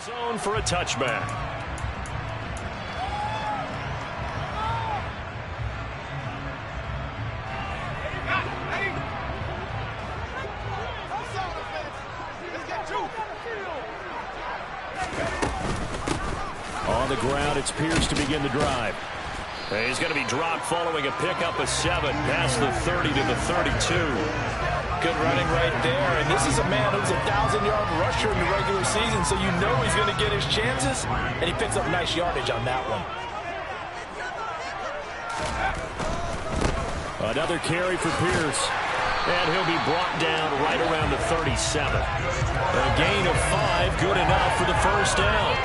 Zone for a touchback. On the ground, it's Pierce to begin the drive. He's going to be dropped following a pickup of 7 past the 30 to the 32. Good running right there. And this is a man who's a 1,000-yard rusher in the regular season, so you know he's going to get his chances. And he picks up nice yardage on that one. Another carry for Pierce. And he'll be brought down right around the 37. A gain of 5, good enough for the first down.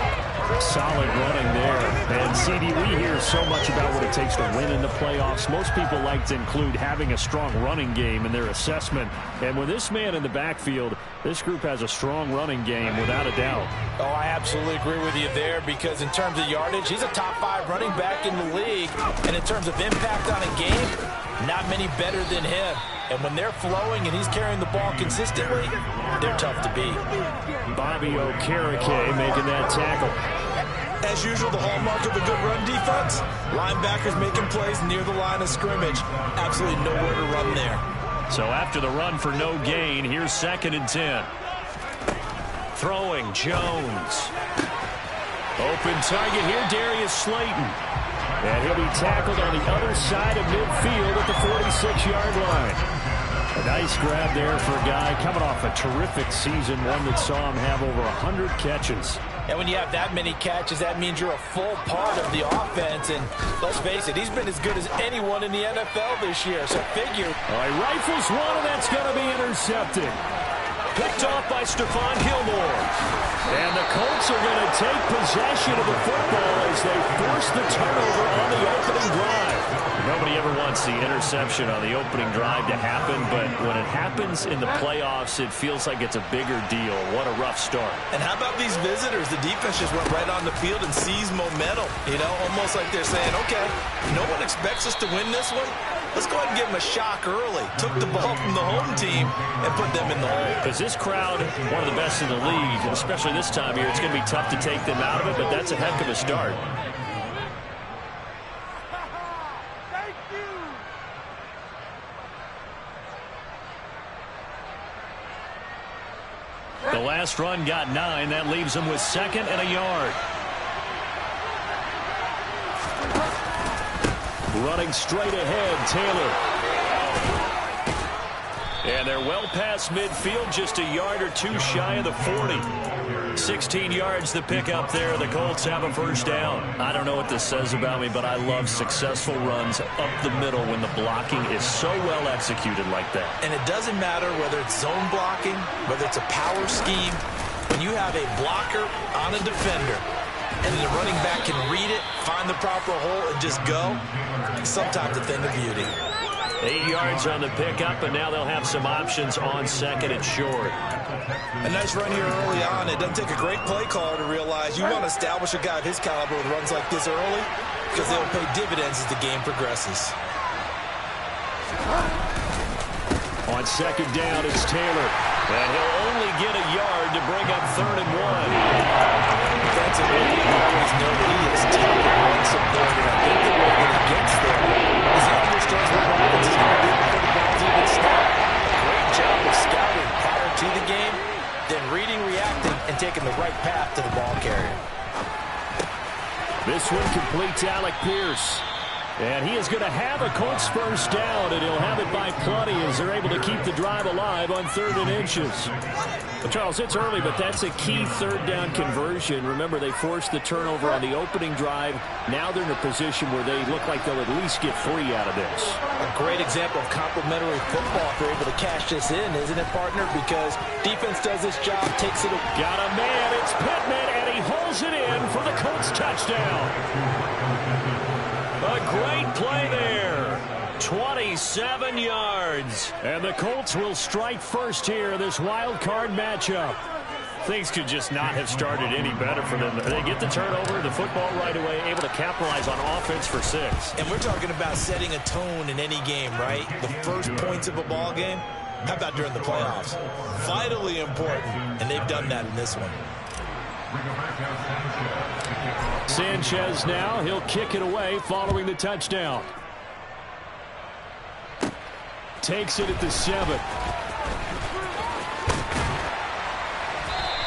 Solid running there. And CD, we hear so much about what it takes to win in the playoffs. Most people like to include having a strong running game in their assessment. And with this man in the backfield, this group has a strong running game without a doubt. Oh, I absolutely agree with you there, because in terms of yardage, he's a top 5 running back in the league. And in terms of impact on a game, not many better than him. And when they're flowing and he's carrying the ball consistently, they're tough to beat. Bobby Okereke making that tackle. As usual, the hallmark of a good run defense, linebackers making plays near the line of scrimmage. Absolutely nowhere to run there. So after the run for no gain, here's 2nd and 10. Throwing, Jones. Open target here, Darius Slayton. And he'll be tackled on the other side of midfield at the 46-yard line. A nice grab there for a guy coming off a terrific season, one that saw him have over 100 catches. And when you have that many catches, that means you're a full part of the offense. And let's face it, he's been as good as anyone in the NFL this year. So figure. All right, rifles one, and that's going to be intercepted. Picked off by Stephon Gilmore. And the Colts are going to take possession of the football as they force the turnover on the opening drive. Nobody ever wants the interception on the opening drive to happen, but when it happens in the playoffs, it feels like it's a bigger deal. What a rough start. And how about these visitors? The defense just went right on the field and seized momentum. You know, almost like they're saying, okay, no one expects us to win this one. Let's go ahead and give them a shock early. Took the ball from the home team and put them in the hole. Because this crowd, one of the best in the league, and especially this time of year, it's going to be tough to take them out of it, but that's a heck of a start. The last run got 9. That leaves them with 2nd and a yard. Running straight ahead, Taylor. And they're well past midfield, just a yard or 2 shy of the 40. 16 yards to pick up there. The Colts have a first down. I don't know what this says about me, but I love successful runs up the middle when the blocking is so well executed like that. And it doesn't matter whether it's zone blocking, whether it's a power scheme. When you have a blocker on a defender, and the running back can read it, find the proper hole, and just go, sometimes a thing of beauty. 8 yards on the pickup, and now they'll have some options on 2nd and short. A nice run here early on. It doesn't take a great play call to realize you want to establish a guy of his caliber with runs like this early, because they'll pay dividends as the game progresses. On 2nd down, it's Taylor. And he'll only get a yard to bring up 3rd and 1. Defensively, you always know that he is tough and run support. And I think the way that he gets there is he understands what Robbins is going to do before the ball's even snap. A great job of scouting prior to the game, then reading, reacting, and taking the right path to the ball carrier. This one complete to Alec Pierce. And he is going to have a Colts first down, and he'll have it by plenty as they're able to keep the drive alive on 3rd and inches. Well, Charles, it's early, but that's a key 3rd down conversion. Remember, they forced the turnover on the opening drive. Now they're in a position where they look like they'll at least get 3 out of this. A great example of complementary football if they're able to cash this in, isn't it, partner? Because defense does this job, takes it. Got a man, it's Pittman, and he holds it in for the Colts touchdown. A great play there. 27 yards. And the Colts will strike first here in this wild card matchup. Things could just not have started any better for them. They get the turnover, the football right away, able to capitalize on offense for 6. And we're talking about setting a tone in any game, right? The first points of a ball game. How about during the playoffs? Vitally important, and they've done that in this one. Sanchez now, he'll kick it away following the touchdown. Takes it at the 7.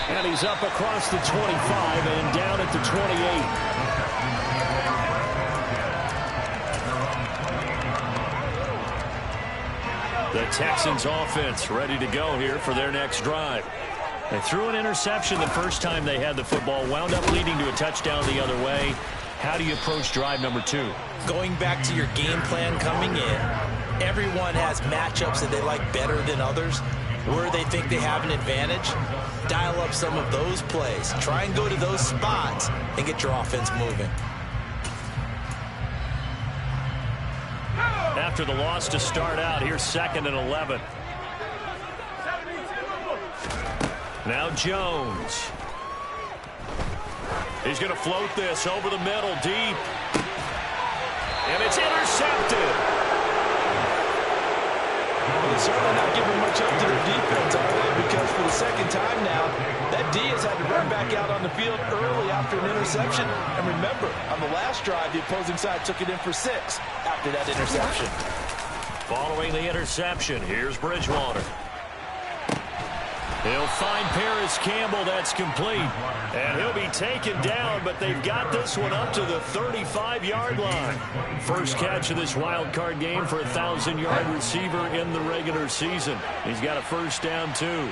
And he's up across the 25 and down at the 28. The Texans offense ready to go here for their next drive. They threw an interception the first time they had the football, wound up leading to a touchdown the other way. How do you approach drive number 2? Going back to your game plan coming in, everyone has matchups that they like better than others. Where they think they have an advantage, dial up some of those plays. Try and go to those spots and get your offense moving. After the loss to start out, here's 2nd and 11. Now Jones. He's going to float this over the middle, deep. And it's intercepted. They're certainly not giving much up to their defense, are they? Because for the second time now, that D has had to run back out on the field early after an interception. And remember, on the last drive, the opposing side took it in for 6 after that interception. Following the interception, here's Bridgewater. He'll find Paris Campbell. That's complete. And he'll be taken down, but they've got this one up to the 35-yard line. First catch of this wild card game for a 1,000-yard receiver in the regular season. He's got a first down, too.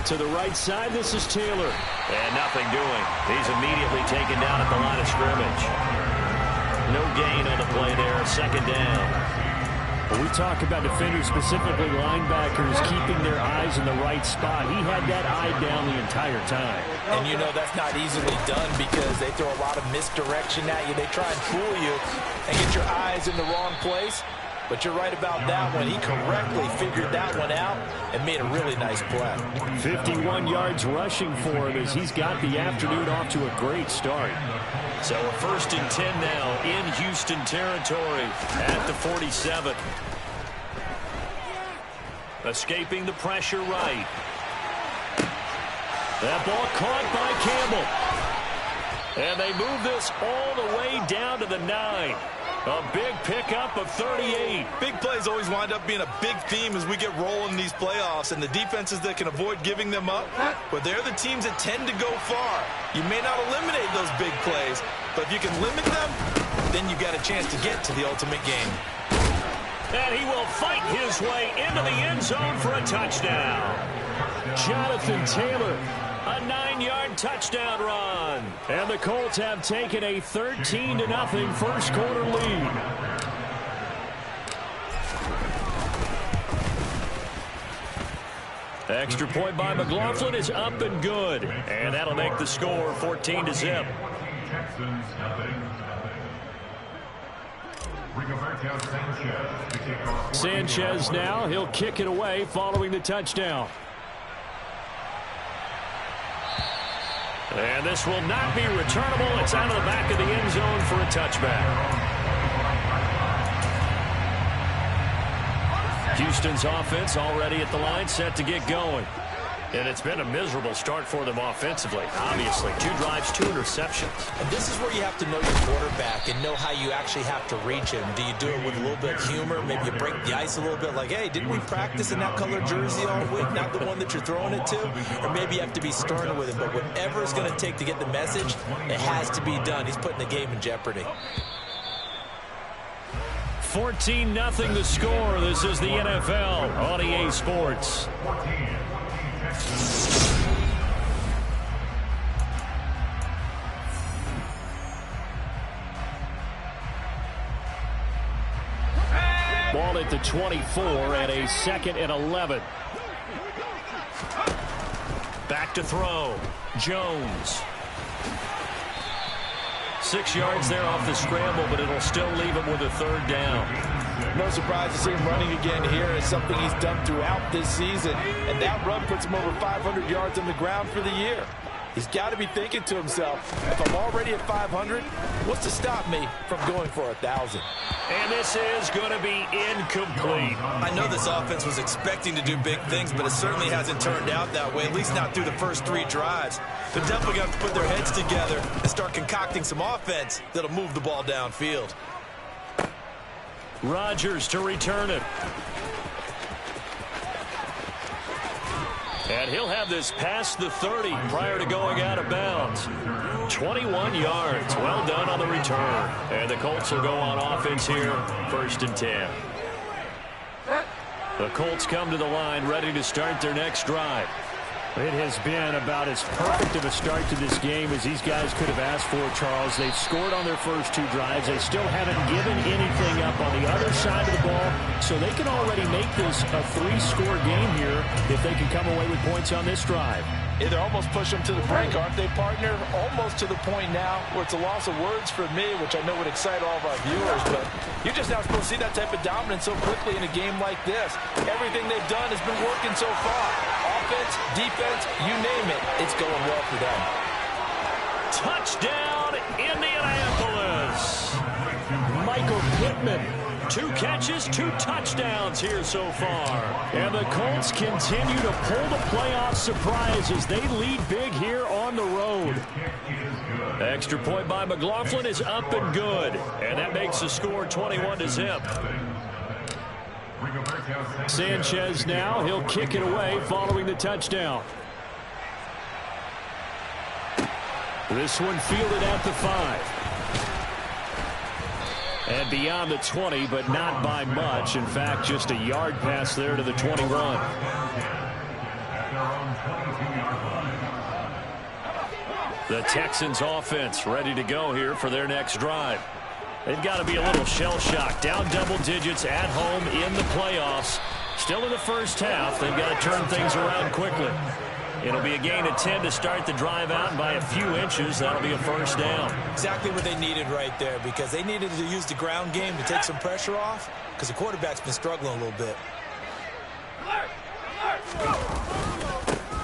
To the right side, this is Taylor. And nothing doing. He's immediately taken down at the line of scrimmage. No gain on the play there. Second down. When we talk about defenders, specifically linebackers, keeping their eyes in the right spot, he had that eye down the entire time. And you know that's not easily done because they throw a lot of misdirection at you. They try and fool you and get your eyes in the wrong place. But you're right about that one. He correctly figured that one out and made a really nice play. 51 yards rushing for him as he's got the afternoon off to a great start. So a 1st and 10 now in Houston territory at the 47. Escaping the pressure right. That ball caught by Campbell. And they move this all the way down to the 9. A big pickup of 38. Big plays always wind up being a big theme as we get rolling in these playoffs, and the defenses that can avoid giving them up, but they're the teams that tend to go far. You may not eliminate those big plays, but if you can limit them, then you got a chance to get to the ultimate game. And he will fight his way into the end zone for a touchdown. Jonathan Taylor. A 9-yard touchdown run. And the Colts have taken a 13-0 first quarter lead. Extra point by McLaughlin is up and good. And that'll make the score 14-0. Sanchez now, he'll kick it away following the touchdown. And this will not be returnable. It's out of the back of the end zone for a touchback. Houston's offense already at the line, set to get going. And it's been a miserable start for them offensively. Obviously, 2 drives, 2 interceptions. And this is where you have to know your quarterback and know how you actually have to reach him. Do you do it with a little bit of humor? Maybe you break the ice a little bit like, hey, didn't we practice in that color jersey all week, not the one that you're throwing it to? Or maybe you have to be stern with him. But whatever it's going to take to get the message, it has to be done. He's putting the game in jeopardy. 14-0 the score. This is the NFL on EA Sports. Ball at the 24 and a 2nd and 11. Back to throw. Jones. 6 yards there off the scramble, but it'll still leave him with a 3rd down. No surprise to see him running again here. It's something he's done throughout this season, and that run puts him over 500 yards on the ground for the year. He's got to be thinking to himself, if I'm already at 500, what's to stop me from going for 1,000? And this is going to be incomplete. I know this offense was expecting to do big things, but it certainly hasn't turned out that way, at least not through the first 3 drives. They're definitely going to have to put their heads together and start concocting some offense that'll move the ball downfield. Rodgers to return it. And he'll have this past the 30 prior to going out of bounds. 21 yards. Well done on the return. And the Colts will go on offense here, 1st and 10. The Colts come to the line ready to start their next drive. It has been about as perfect of a start to this game as these guys could have asked for, Charles. They've scored on their first 2 drives. They still haven't given anything up on the other side of the ball, so they can already make this a 3-score game here if they can come away with points on this drive. Either almost push them to the brink, aren't they, partner? Almost to the point now where it's a loss of words for me, which I know would excite all of our viewers, but you're just not supposed to see that type of dominance so quickly in a game like this. Everything they've done has been working so far. Offense, defense, you name it, it's going well for them. Touchdown, Indianapolis. Michael Pittman. 2 catches, 2 touchdowns here so far. And the Colts continue to pull the playoff surprise as they lead big here on the road. Extra point by McLaughlin is up and good. And that makes the score 21-0. Sanchez now, he'll kick it away following the touchdown. This one fielded at the 5. And beyond the 20, but not by much. In fact, just a yard pass there to the 21. The Texans offense ready to go here for their next drive. They've got to be a little shell-shocked. Down double digits at home in the playoffs. Still in the first half. They've got to turn things around quickly. It'll be a gain of 10 to start the drive out, and by a few inches, that'll be a 1st down. Exactly what they needed right there, because they needed to use the ground game to take some pressure off, because the quarterback's been struggling a little bit.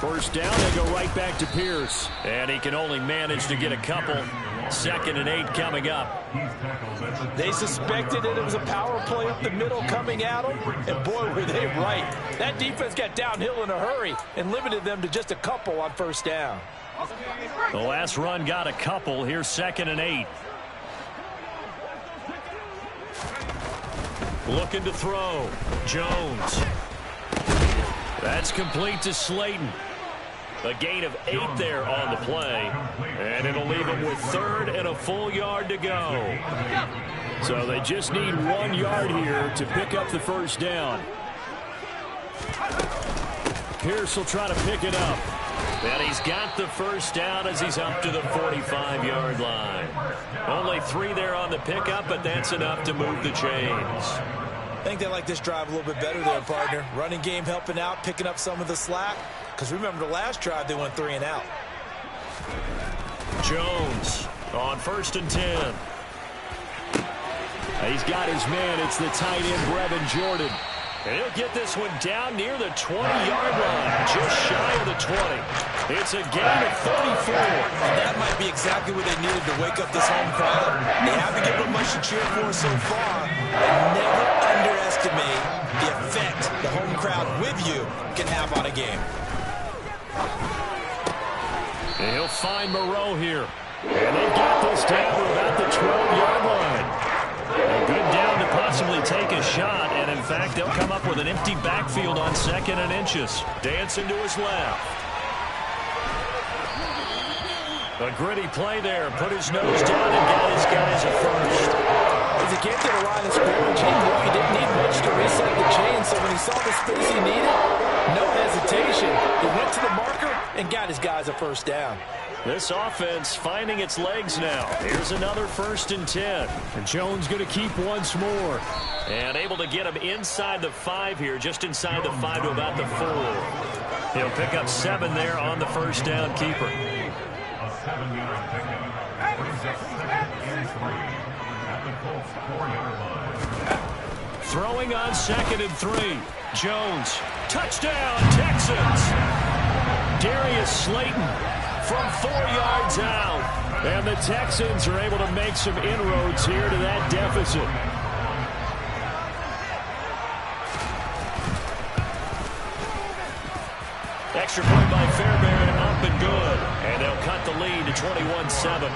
1st down, they go right back to Pierce. And he can only manage to get a couple. 2nd and 8 coming up. They suspected that it was a power play up the middle coming at them, and boy, were they right. That defense got downhill in a hurry and limited them to just a couple on 1st down. The last run got a couple. Here's 2nd and 8. Looking to throw. Jones. That's complete to Slayton. A gain of 8 there on the play. And it'll leave them with 3rd and a full yard to go. So they just need 1 yard here to pick up the 1st down. Pierce will try to pick it up. And he's got the 1st down as he's up to the 45-yard line. Only 3 there on the pickup, but that's enough to move the chains. I think they like this drive a little bit better there, partner. Running game helping out, picking up some of the slack. Because remember, the last drive, they went 3 and out. Jones on 1st and 10. He's got his man. It's the tight end, Brevin Jordan. And he'll get this one down near the 20-yard line, just shy of the 20. It's a gain of 34. And that might be exactly what they needed to wake up this home crowd. They haven't given them much to cheer for so far. But never underestimate the effect the home crowd with you can have on a game. And he'll find Moreau here. And they've got this down to about the 12-yard line. A good down to possibly take a shot, and in fact, they'll come up with an empty backfield on 2nd and inches. Dancing to his left. A gritty play there. Put his nose down and got his guys at 1st. As he came to the line of scrimmage, he knew he didn't need much to reset the chain, so when he saw the space he needed, no hesitation. He went to the marker and got his guys a 1st down. This offense finding its legs now. Here's another 1st and 10. And Jones going to keep once more. And able to get him inside the 5 here, just inside the 5 to about the 4. He'll pick up 7 there on the 1st down keeper. Throwing on 2nd and 3. Jones. Touchdown, Texans. Darius Slayton from 4 yards out. And the Texans are able to make some inroads here to that deficit. Extra point by Fairbairn, up and good. And they'll cut the lead to 21-7.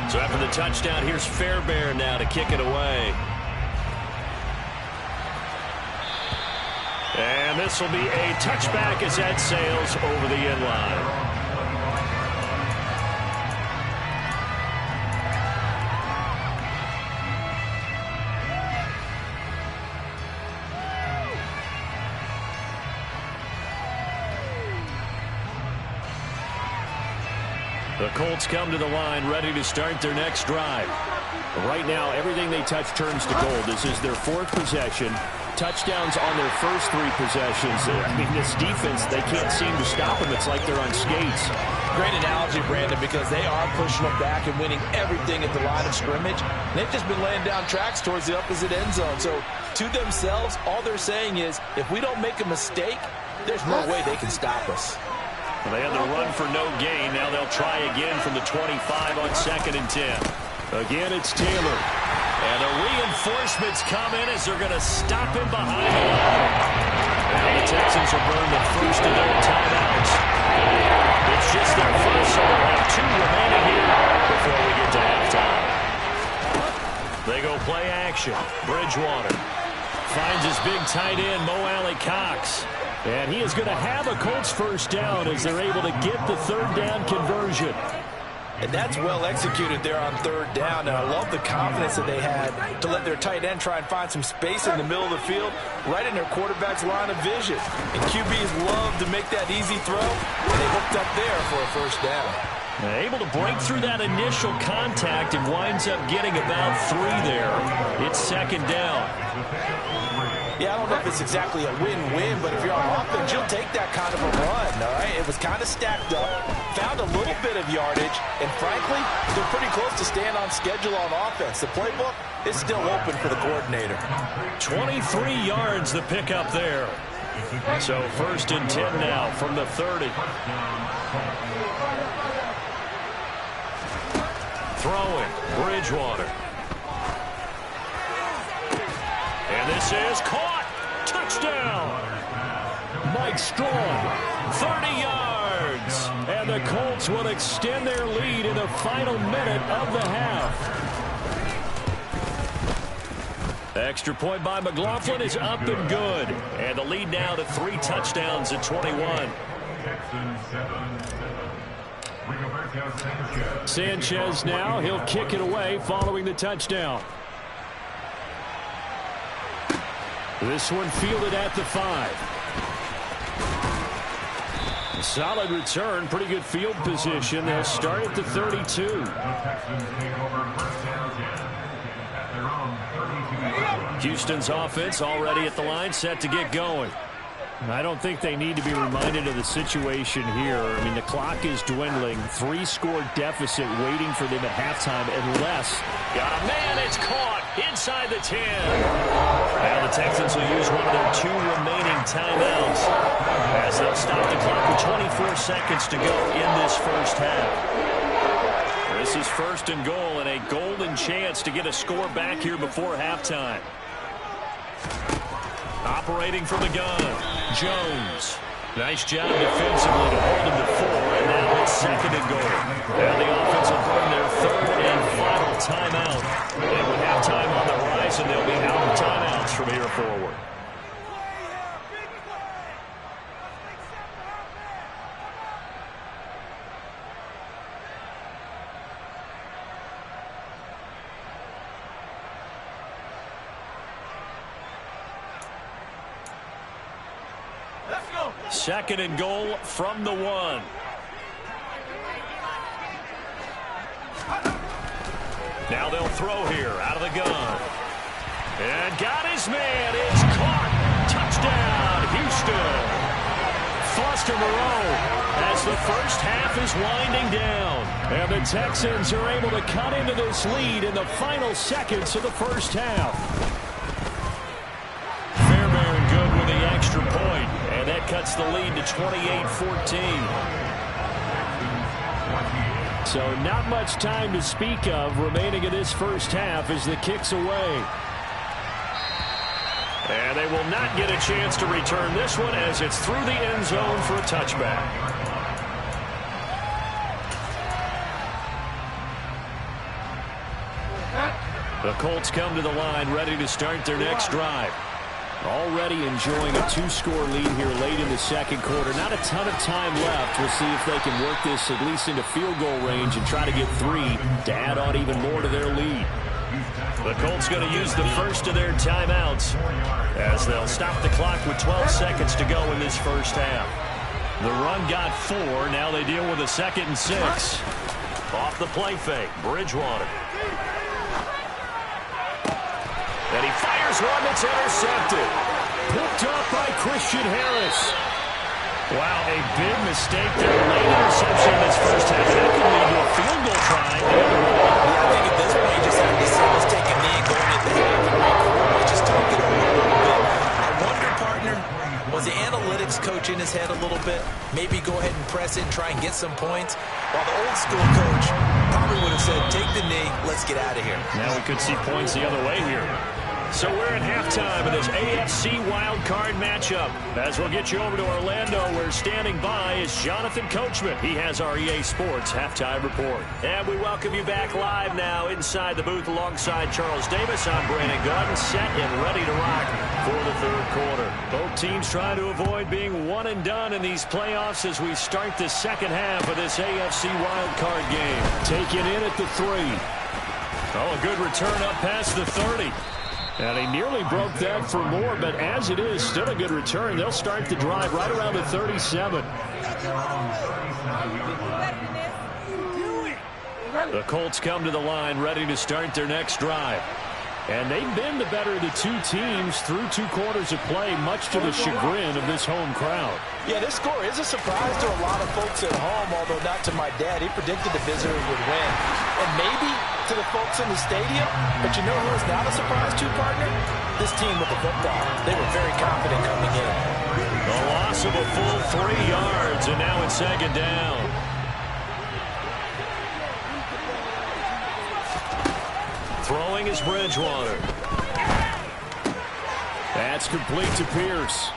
So after the touchdown, here's Fairbairn now to kick it away. And this will be a touchback as that sails over the end line. The Colts come to the line ready to start their next drive. Right now, everything they touch turns to gold. This is their 4th possession. Touchdowns on their first 3 possessions. I mean, this defense, they can't seem to stop them. It's like they're on skates. Great analogy, Brandon, because they are pushing them back and winning everything at the line of scrimmage. And they've just been laying down tracks towards the opposite end zone. So to themselves, all they're saying is, if we don't make a mistake, there's no way they can stop us. Well, they had the run for no gain. Now they'll try again from the 25 on 2nd and 10. Again, it's Taylor. And the reinforcements come in as they're going to stop him behind the line. Now the Texans will burn the first of their timeouts. It's just their first, so they'll have 2 remaining here before we get to halftime. They go play action. Bridgewater finds his big tight end, Mo Alley Cox. And he is going to have a Colts first down as they're able to get the 3rd down conversion. And that's well executed there on 3rd down. And I love the confidence that they had to let their tight end try and find some space in the middle of the field, right in their quarterback's line of vision. And QBs love to make that easy throw, and they hooked up there for a first down. Able to break through that initial contact and winds up getting about 3 there. It's 2nd down. Yeah, I don't know if it's exactly a win-win, but if you're on offense, you'll take that kind of a run, all right? It was kind of stacked up, found a little bit of yardage, and frankly, they're pretty close to staying on schedule on offense. The playbook is still open for the coordinator. 23 yards the pickup there. So 1st and 10 now from the 30. Throwing, Bridgewater. And this is caught. Touchdown. Mike Strong, 30 yards. And the Colts will extend their lead in the final minute of the half. Extra point by McLaughlin is up and good. And the lead now to 3 touchdowns at 21. Sanchez now, he'll kick it away following the touchdown. This one fielded at the 5. Solid return, pretty good field position. They'll start at the 32. Houston's offense already at the line, set to get going. I don't think they need to be reminded of the situation here. I mean, the clock is dwindling. 3-score deficit waiting for them at halftime unless... Got a man, it's caught inside the 10. Now the Texans will use one of their 2 remaining timeouts as they'll stop the clock with 24 seconds to go in this first half. This is 1st and goal and a golden chance to get a score back here before halftime. Operating from the gun, Jones. Nice job defensively to hold him to 4, and now it's 2nd and goal. Now the offense will burn their 3rd and final timeout. And with halftime on the horizon, they'll be out of timeouts from here forward. Second and goal from the 1. Now they'll throw here out of the gun. And got his man. It's caught. Touchdown, Houston. Foster Moreau as the first half is winding down. And the Texans are able to cut into this lead in the final seconds of the first half. Fairbairn good with the extra point. And that that cuts the lead to 28-14. So not much time to speak of remaining in this first half as the kick's away. And they will not get a chance to return this one as it's through the end zone for a touchback. The Colts come to the line ready to start their next drive. Already enjoying a two-score lead here late in the second quarter. Not a ton of time left. We'll see if they can work this at least into field goal range and try to get 3 to add on even more to their lead. The Colts going to use the first of their timeouts as they'll stop the clock with 12 seconds to go in this first half. The run got 4. Now they deal with a 2nd and 6. Off the play fake, Bridgewater. And he fires one that's intercepted. Picked up by Christian Harris. Wow, a big mistake there. Late interception in this first half. That could lead to a field goal try. Yeah, I think at this point you just have to say, let's take a knee and go into the half and record. Just talk it over a little bit. I wonder, partner, was the analytics coach in his head a little bit? Maybe go ahead and press it and try and get some points. While the old school coach probably would have said, take the knee, let's get out of here. Now we could see points the other way here. So we're at halftime of this AFC Wildcard matchup. As we'll get you over to Orlando, where standing by is Jonathan Coachman. He has our EA Sports Halftime Report. And we welcome you back live now inside the booth alongside Charles Davis. I'm Brandon Gordon, set and ready to rock for the third quarter. Both teams trying to avoid being one and done in these playoffs as we start the second half of this AFC Wildcard game. Taken in at the 3. Oh, a good return up past the 30. And he nearly broke that for more, but as it is, still a good return. They'll start the drive right around the 37. The Colts come to the line ready to start their next drive. And they've been the better of the two teams through 2 quarters of play, much to the chagrin of this home crowd. Yeah, this score is a surprise to a lot of folks at home, although not to my dad. He predicted the visitors would win. And maybe to the folks in the stadium, but you know who is not a surprise to, partner? This team with the football. They were very confident coming in. A loss of a full 3 yards, and now it's 2nd down. Throwing is Bridgewater. That's complete to Pierce.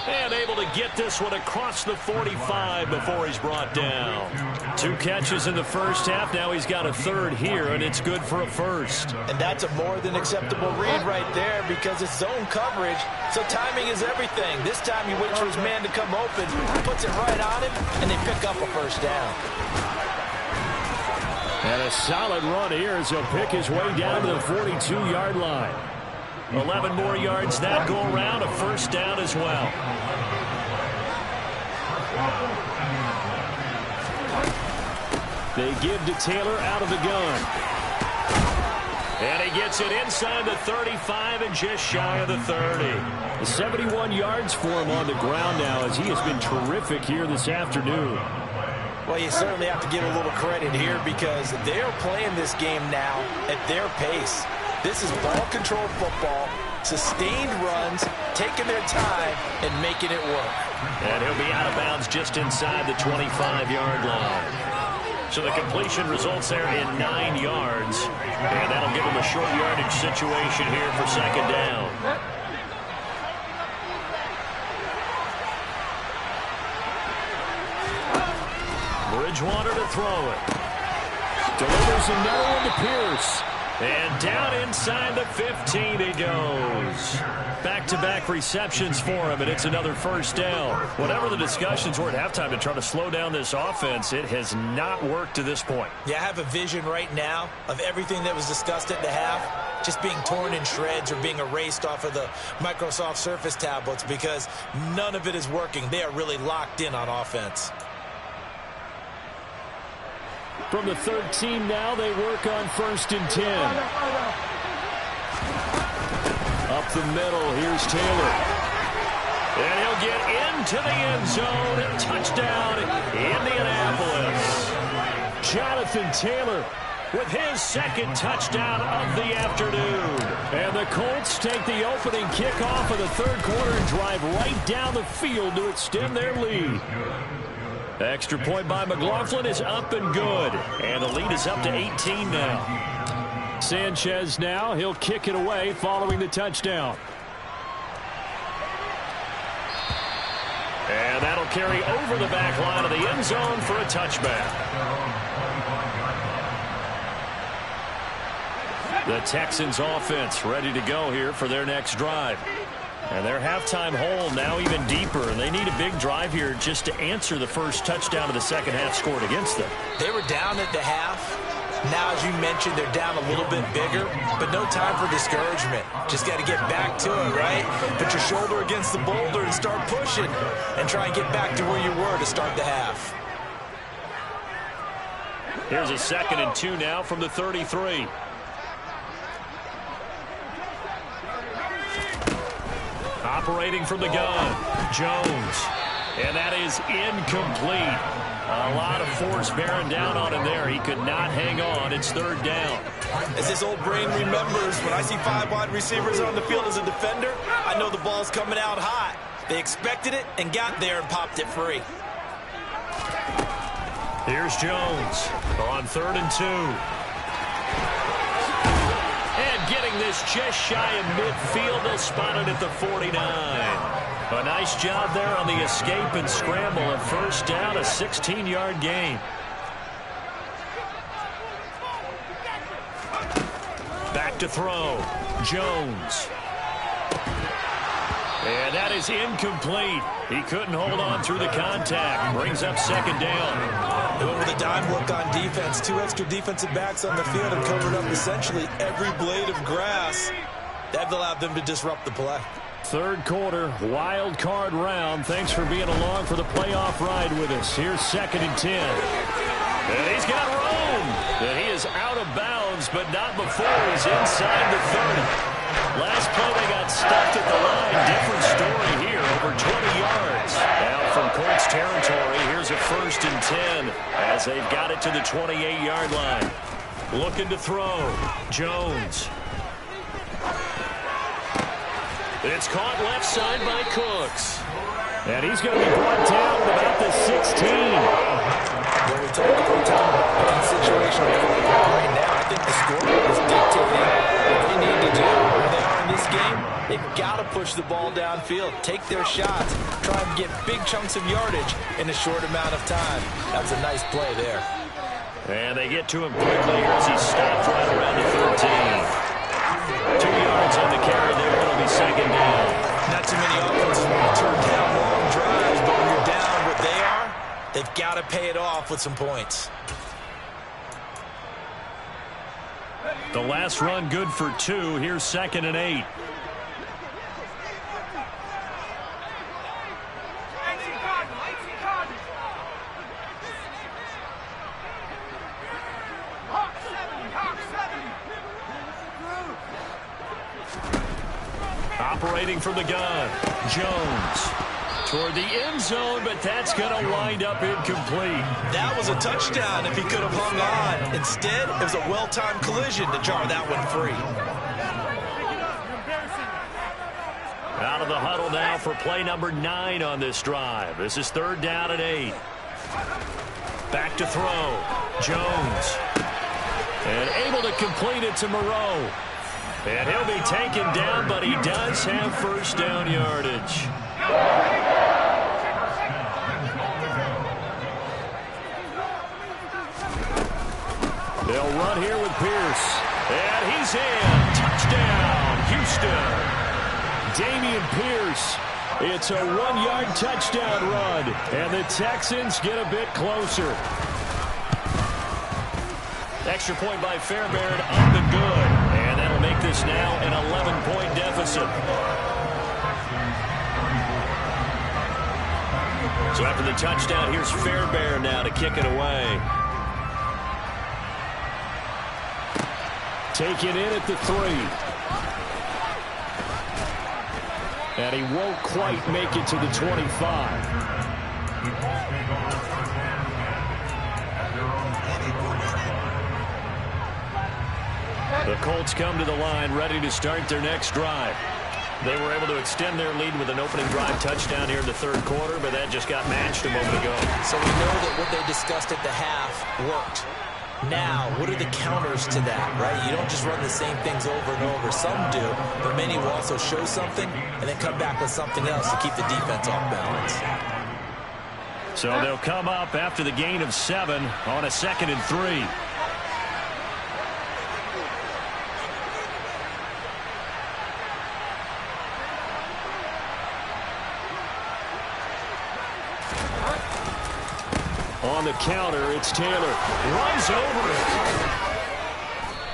And able to get this one across the 45 before he's brought down. 2 catches in the first half. Now he's got a 3rd here, and it's good for a 1st. And that's a more than acceptable read right there because it's zone coverage, so timing is everything. This time he waits for his man to come open, puts it right on him, and they pick up a 1st down. And a solid run here as he'll pick his way down to the 42-yard line. 11 more yards that go around, a 1st down as well. They give to Taylor out of the gun. And he gets it inside the 35 and just shy of the 30. 71 yards for him on the ground now as he has been terrific here this afternoon. Well, you certainly have to give a little credit here because they're playing this game now at their pace. This is ball control football, sustained runs, taking their time, and making it work. And he'll be out of bounds just inside the 25-yard line. So the completion results there in 9 yards. And that'll give him a short yardage situation here for 2nd down. Bridgewater to throw it. Delivers another one to Pierce. And down inside the 15 he goes. Back-to-back receptions for him, and it's another 1st down. Whatever the discussions were at halftime to try to slow down this offense, it has not worked to this point. Yeah, I have a vision right now of everything that was discussed at the half just being torn in shreds or being erased off of the Microsoft Surface tablets because none of it is working. They are really locked in on offense. From the 13 now, they work on 1st and 10. Up the middle, here's Taylor. And he'll get into the end zone and touchdown, Indianapolis. Jonathan Taylor with his second touchdown of the afternoon. And the Colts take the opening kickoff of the third quarter and drive right down the field to extend their lead. Extra point by McLaughlin is up and good. And the lead is up to 18 now. Sanchez now, he'll kick it away following the touchdown. And that'll carry over the back line of the end zone for a touchback. The Texans offense ready to go here for their next drive. And their halftime hole now even deeper, and they need a big drive here just to answer the first touchdown of the second half scored against them. They were down at the half. Now, as you mentioned, they're down a little bit bigger, but no time for discouragement. Just got to get back to it, right? Put your shoulder against the boulder and start pushing, and try and get back to where you were to start the half. Here's a 2nd and 2 now from the 33. Operating from the gun, Jones. And that is incomplete. A lot of force bearing down on him there. He could not hang on. It's 3rd down. As his old brain remembers, when I see 5 wide receivers on the field as a defender, I know the ball's coming out hot. They expected it and got there and popped it free. Here's Jones on 3rd and 2. And getting this just shy of midfield, they'll spot it at the 49. A nice job there on the escape and scramble. A 1st down, a 16-yard gain. Back to throw. Jones. And that is incomplete. He couldn't hold on through the contact. Brings up 2nd down. They went with a dime look on defense. 2 extra defensive backs on the field and covered up essentially every blade of grass. That allowed them to disrupt the play. 3rd quarter, wild card round. Thanks for being along for the playoff ride with us. Here's 2nd and 10. And he's got room. And he is out of bounds, but not before he's inside the 30. Last play, they got stuffed at the line. Different story here, over 20 yards. Now from Colts territory, here's a 1st and 10 as they've got it to the 28-yard line. Looking to throw. Jones. It's caught left side by Cooks. And he's going to be brought down at about the 16. When we talk about the situation right now, I think the scoreboard is dictating what they need to do. Where they are in this game, they've got to push the ball downfield, take their shots, try and get big chunks of yardage in a short amount of time. That's a nice play there. And they get to him quickly here as he stopped right around the 13. 2 yards on the carry there. It'll be 2nd down. Not too many offenses want to turn down long drives, but when you're down what they are, they've got to pay it off with some points. The last run good for 2. Here's 2nd and 8. Operating from the gun, Jones toward the end zone, but that's going to wind up incomplete. That was a touchdown if he could have hung on. Instead, it was a well-timed collision to jar that one free. Out of the huddle now for play number 9 on this drive. This is 3rd down and 8. Back to throw, Jones. And able to complete it to Moreau. And he'll be taken down, but he does have 1st down yardage. They'll run here with Pierce. And he's in. Touchdown, Houston. Damian Pierce. It's a 1-yard touchdown run. And the Texans get a bit closer. Extra point by Fairbairn, up and good. And that'll make this now an 11-point deficit. So after the touchdown, here's Fairbairn now to kick it away. Taken in at the 3. And he won't quite make it to the 25. The Colts come to the line ready to start their next drive. They were able to extend their lead with an opening drive touchdown here in the third quarter, but that just got matched a moment ago. So we know that what they discussed at the half worked. Now, what are the counters to that, right? You don't just run the same things over and over. Some do, but many will also show something and then come back with something else to keep the defense off balance. So they'll come up after the gain of 7 on a 2nd and 3. On the counter, it's Taylor. Runs over it.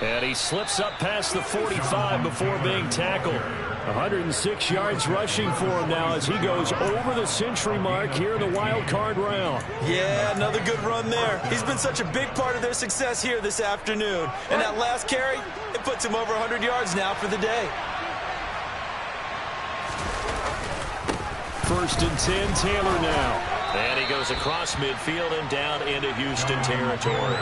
And he slips up past the 45 before being tackled. 106 yards rushing for him now as he goes over the century mark here in the wild card round. Yeah, another good run there. He's been such a big part of their success here this afternoon. And that last carry, it puts him over 100 yards now for the day. 1st and 10, Taylor now. And he goes across midfield and down into Houston territory.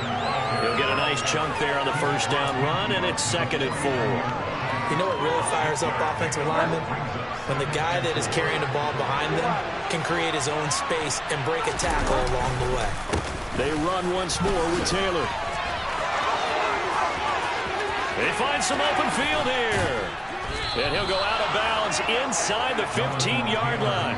He'll get a nice chunk there on the first down run, and it's 2nd and 4. You know what really fires up offensive linemen? When the guy that is carrying the ball behind them can create his own space and break a tackle along the way. They run once more with Taylor. They find some open field here. And he'll go out of bounds inside the 15-yard line.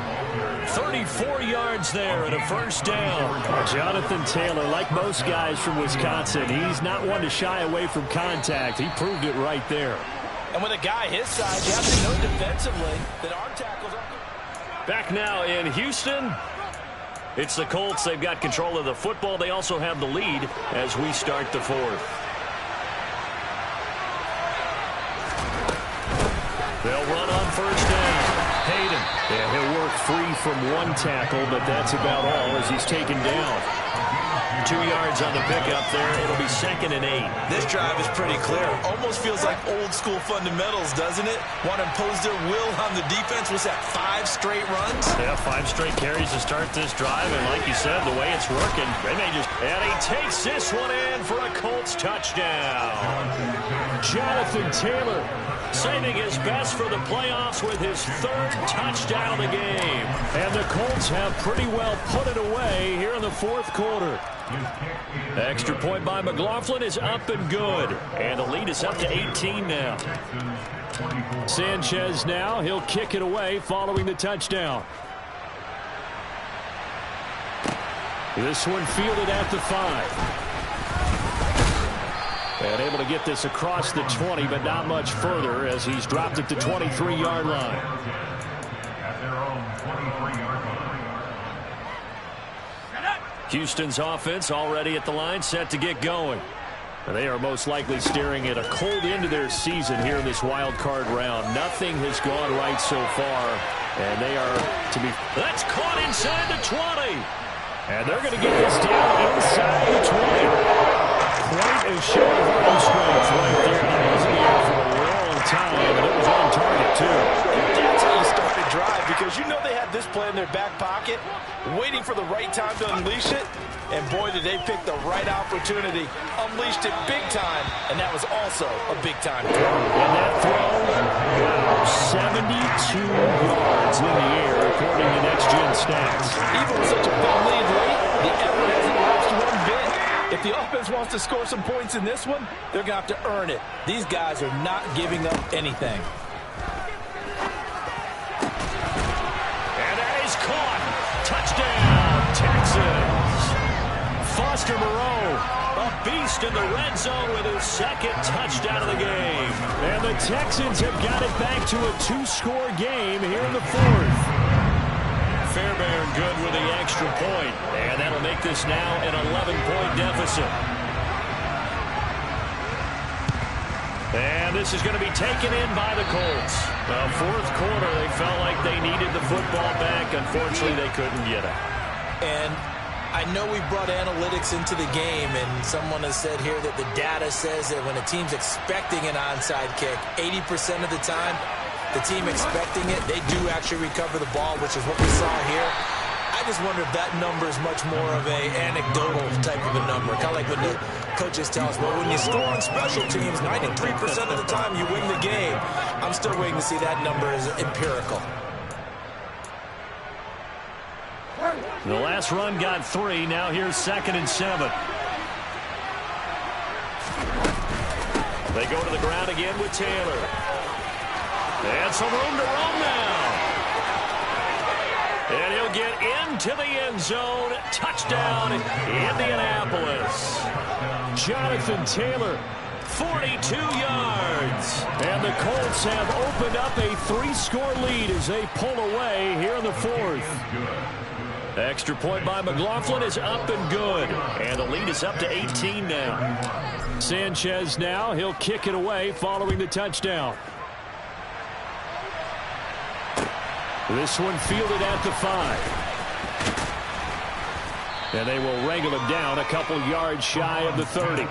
34 yards there and a first down. Jonathan Taylor, like most guys from Wisconsin, he's not one to shy away from contact. He proved it right there. And with a guy his size, you have to know defensively that arm tackles are... Back now in Houston. It's the Colts. They've got control of the football. They also have the lead as we start the 4th. They'll run on first down. Hayden. Yeah, he'll work free from one tackle, but that's about all as he's taken down. 2 yards on the pickup there. It'll be 2nd and 8. This drive is pretty clear. Almost feels like old school fundamentals, doesn't it? Want to impose their will on the defense. Was that 5 straight runs? Yeah, 5 straight carries to start this drive. And like you said, the way it's working, they may just... And he takes this one in for a Colts touchdown. Jonathan Taylor saving his best for the playoffs with his 3rd touchdown of the game. And the Colts have pretty well put it away here in the 4th quarter. Extra point by McLaughlin is up and good. And the lead is up to 18 now. Sanchez now. He'll kick it away following the touchdown. This one fielded at the 5. And able to get this across the 20, but not much further as he's dropped it to 23-yard line. Houston's offense already at the line, set to get going. And they are most likely staring at a cold end to their season here in this wild card round. Nothing has gone right so far, and they are to be... That's caught inside the 20. And they're going to get this down inside the 20. Quite a show of arm strength right there. That was in the air for a long time, and it was on target, too. That's how you start the drive, because you know they had this play in their back pocket, waiting for the right time to unleash it. And boy, did they pick the right opportunity. Unleashed it big time, and that was also a big-time throw. And that throw, wow, 72 yards in the air, according to next-gen stats. Even with such a big lead late, the effort hasn't lapsed one bit. If the offense wants to score some points in this one, they're going to have to earn it. These guys are not giving up anything. And that is caught. Touchdown, Texans. Foster Moreau, a beast in the red zone with his 2nd touchdown of the game. And the Texans have got it back to a 2-score game here in the 4th. Fairbairn good with the extra point, and that'll make this now an 11-point deficit. And this is going to be taken in by the Colts. Well, 4th quarter, they felt like they needed the football back. Unfortunately, they couldn't get it. And I know we brought analytics into the game, and someone has said here that the data says that when a team's expecting an onside kick, 80% of the time, the team expecting it, they do actually recover the ball, which is what we saw here. I just wonder if that number is much more of a anecdotal type of a number. Kind of like when the coaches tell us, well, when you score on special teams, 93% of the time you win the game. I'm still waiting to see that number as empirical. The last run got 3. Now here's 2nd and 7. They go to the ground again with Taylor. And some room to roam now. And he'll get into the end zone. Touchdown, Indianapolis. Jonathan Taylor, 42 yards. And the Colts have opened up a 3-score lead as they pull away here in the 4th. Extra point by McLaughlin is up and good. And the lead is up to 18 now. Sanchez now, he'll kick it away following the touchdown. This one fielded at the 5. And they will wrangle him down a couple yards shy of the 30.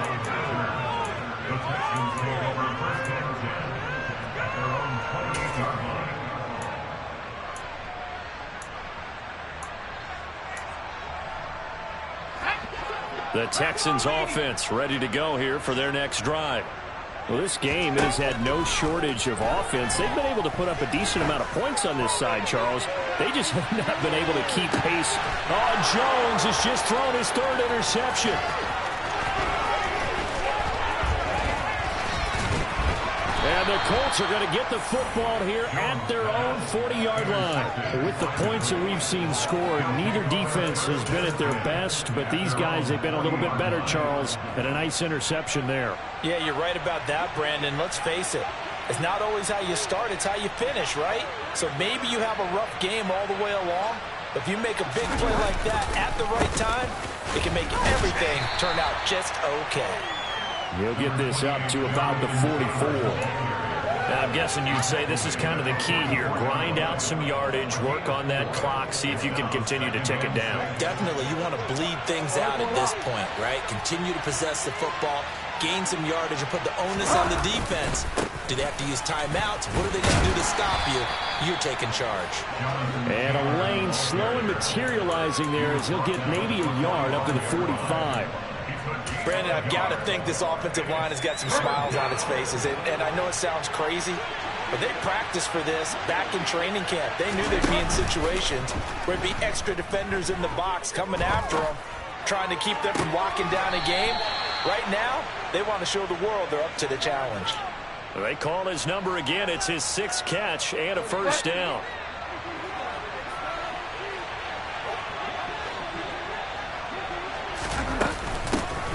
The Texans offense ready to go here for their next drive. Well, this game has had no shortage of offense. They've been able to put up a decent amount of points on this side, Charles. They just have not been able to keep pace. Oh, Jones has just thrown his 3rd interception. And the Colts are going to get the football here at their own 40-yard line. With the points that we've seen scored, neither defense has been at their best, but these guys, they've been a little bit better, Charles, and a nice interception there. Yeah, you're right about that, Brandon. Let's face it. It's not always how you start, it's how you finish, right? So maybe you have a rough game all the way along. If you make a big play like that at the right time, it can make everything turn out just okay. He'll get this up to about the 44. Now, I'm guessing you'd say this is kind of the key here. Grind out some yardage, work on that clock, see if you can continue to tick it down. Definitely, you want to bleed things out at this point, right? Continue to possess the football, gain some yardage, and put the onus on the defense. Do they have to use timeouts? What are they going to do to stop you? You're taking charge. And a lane slow and materializing there as he'll get maybe a yard up to the 45. Brandon, I've got to think this offensive line has got some smiles on its faces. And I know it sounds crazy, but they practiced for this back in training camp. They knew they'd be in situations where there'd be extra defenders in the box coming after them, trying to keep them from locking down a game. Right now, they want to show the world they're up to the challenge. They call his number again. It's his 6th catch and a 1st down.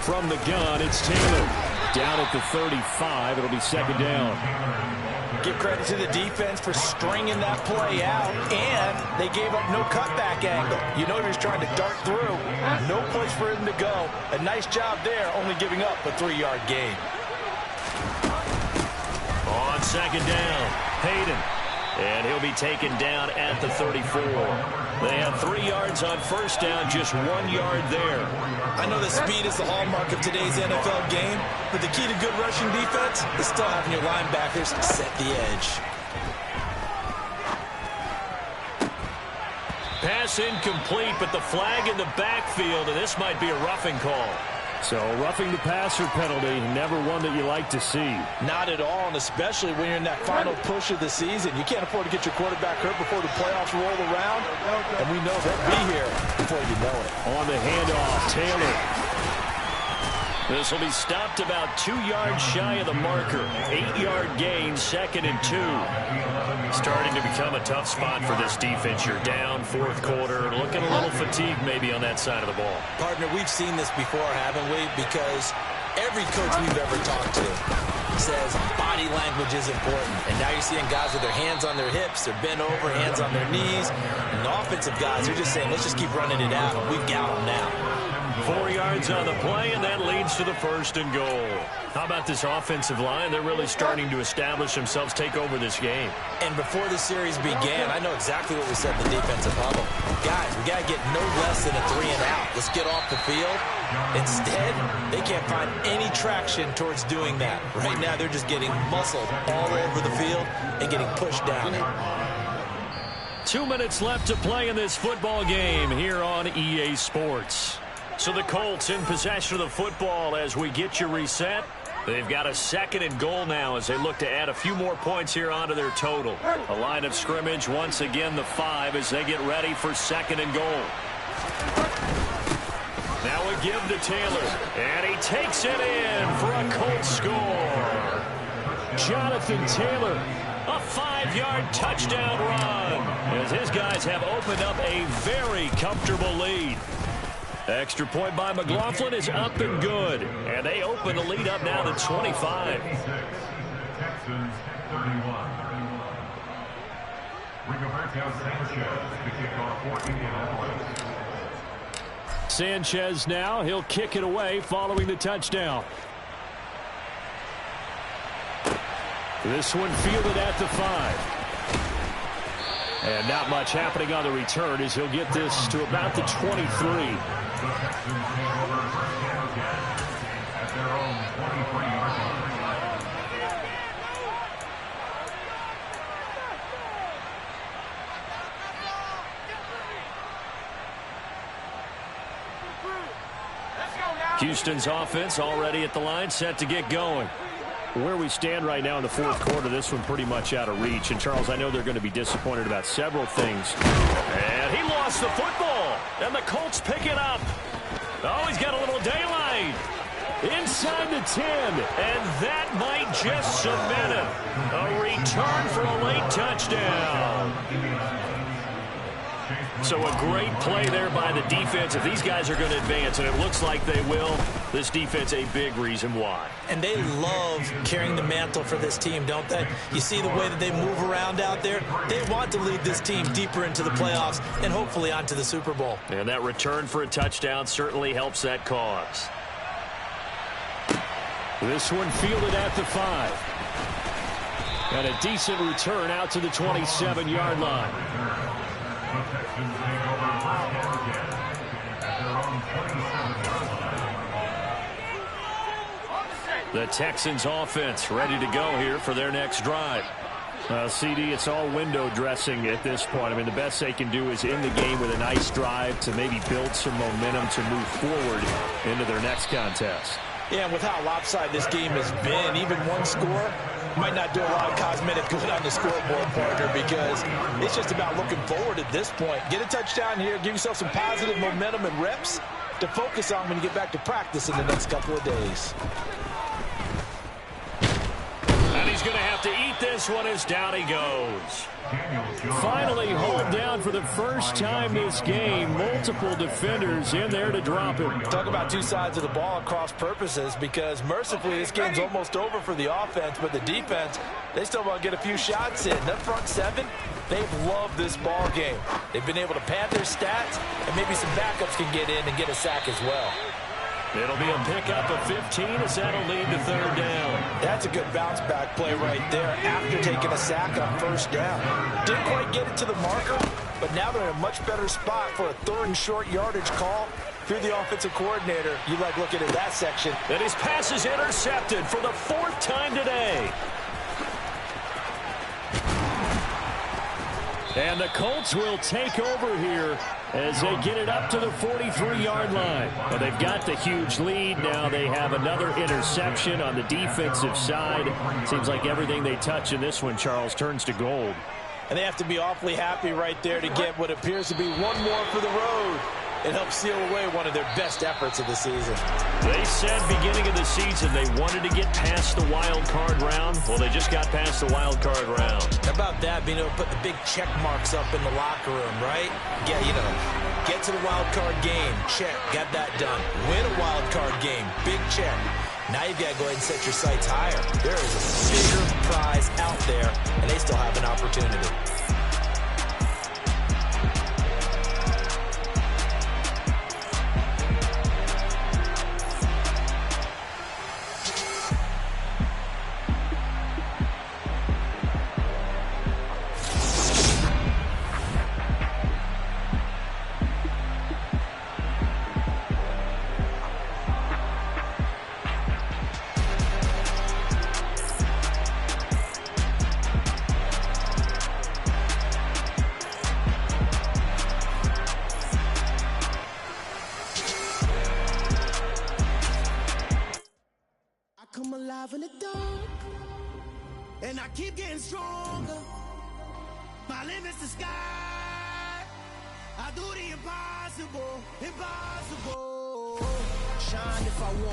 From the gun, it's Taylor. Down at the 35. It'll be 2nd down. Give credit to the defense for stringing that play out, and they gave up no cutback angle. You know he was trying to dart through. No place for him to go. A nice job there, only giving up a 3-yard gain. On 2nd down, Hayden. And he'll be taken down at the 34. They have 3 yards on 1st down, just 1 yard there. I know that speed is the hallmark of today's NFL game, but the key to good rushing defense is still having your linebackers set the edge. Pass incomplete, but the flag in the backfield, and this might be a roughing call. So roughing the passer penalty, never one that you like to see. Not at all, and especially when you're in that final push of the season. You can't afford to get your quarterback hurt before the playoffs roll around, and we know they'll be here before you know it. On the handoff, Taylor. This will be stopped about 2 yards shy of the marker. 8-yard gain, 2nd and 2. Starting to become a tough spot for this defense. You're down 4th quarter, looking a little fatigued maybe on that side of the ball. Partner, we've seen this before, haven't we? Because every coach we've ever talked to says body language is important. And now you're seeing guys with their hands on their hips, they're bent over, hands on their knees. And the offensive guys are just saying, let's just keep running it out. We've got them now. 4 yards on the play, and that leads to the 1st and goal. How about this offensive line? They're really starting to establish themselves, take over this game. And before the series began, I know exactly what we said in the defensive huddle. Guys, we got to get no less than a 3 and out. Let's get off the field. Instead, they can't find any traction towards doing that. Right now, they're just getting muscled all over the field and getting pushed down it. 2 minutes left to play in this football game here on EA Sports. So the Colts in possession of the football as we get you reset. They've got a 2nd and goal now as they look to add a few more points here onto their total. A line of scrimmage, once again the 5 as they get ready for 2nd and goal. Now a give to Taylor, and he takes it in for a Colts score. Jonathan Taylor, a 5-yard touchdown run as his guys have opened up a very comfortable lead. Extra point by McLaughlin is up and good, and they open the lead up now to 25. Texans 31. Sanchez now, he'll kick it away following the touchdown. This one fielded at the 5. And not much happening on the return as he'll get this to about the 23. Houston's offense already at the line, set to get going. Where we stand right now in the 4th quarter, this one pretty much out of reach. And, Charles, I know they're going to be disappointed about several things. And he lost the football, and the Colts pick it up. Oh, he's got a little daylight. Inside the 10, and that might just cement it. A return for a late touchdown. So a great play there by the defense. If these guys are going to advance, and it looks like they will, this defense a big reason why. And they love carrying the mantle for this team, don't they? You see the way that they move around out there? They want to lead this team deeper into the playoffs and hopefully onto the Super Bowl. And that return for a touchdown certainly helps that cause. This one fielded at the 5. And a decent return out to the 27-yard line. The Texans offense ready to go here for their next drive. CD, it's all window dressing at this point. I mean, the best they can do is in the game with a nice drive to maybe build some momentum to move forward into their next contest. Yeah, and with how lopsided this game has been, even one score might not do a lot of cosmetic good on the scoreboard, partner, because it's just about looking forward at this point. Get a touchdown here, give yourself some positive momentum and reps to focus on when you get back to practice in the next couple of days. And he's going to have to eat this one as down he goes. Finally hauled down for the first time this game. Multiple defenders in there to drop him. Talk about two sides of the ball at cross purposes, because mercifully this game's almost over for the offense, but the defense, they still want to get a few shots in. That front 7, they've loved this ball game. They've been able to pad their stats, and maybe some backups can get in and get a sack as well. It'll be a pickup of 15 as that'll lead to 3rd down. That's a good bounce back play right there after taking a sack on 1st down. Didn't quite get it to the marker, but now they're in a much better spot for a 3rd and short yardage call. If you're the offensive coordinator, you like looking at that section. And his pass is intercepted for the 4th time today. And the Colts will take over here as they get it up to the 43-yard line. Well, they've got the huge lead. Now they have another interception on the defensive side. Seems like everything they touch in this one, Charles, turns to gold. And they have to be awfully happy right there to get what appears to be one more for the road. It helps seal away one of their best efforts of the season. They said beginning of the season they wanted to get past the wild card round. Well, they just got past the wild card round. How about that, being able to put the big check marks up in the locker room, right? Yeah, you know, get to the wild card game, check, got that done. Win a wild card game, big check. Now you've got to go ahead and set your sights higher. There is a bigger prize out there, and they still have an opportunity. come alive in the dark, and I keep getting stronger. My limit's the sky. I do the impossible, impossible. Shine if I want.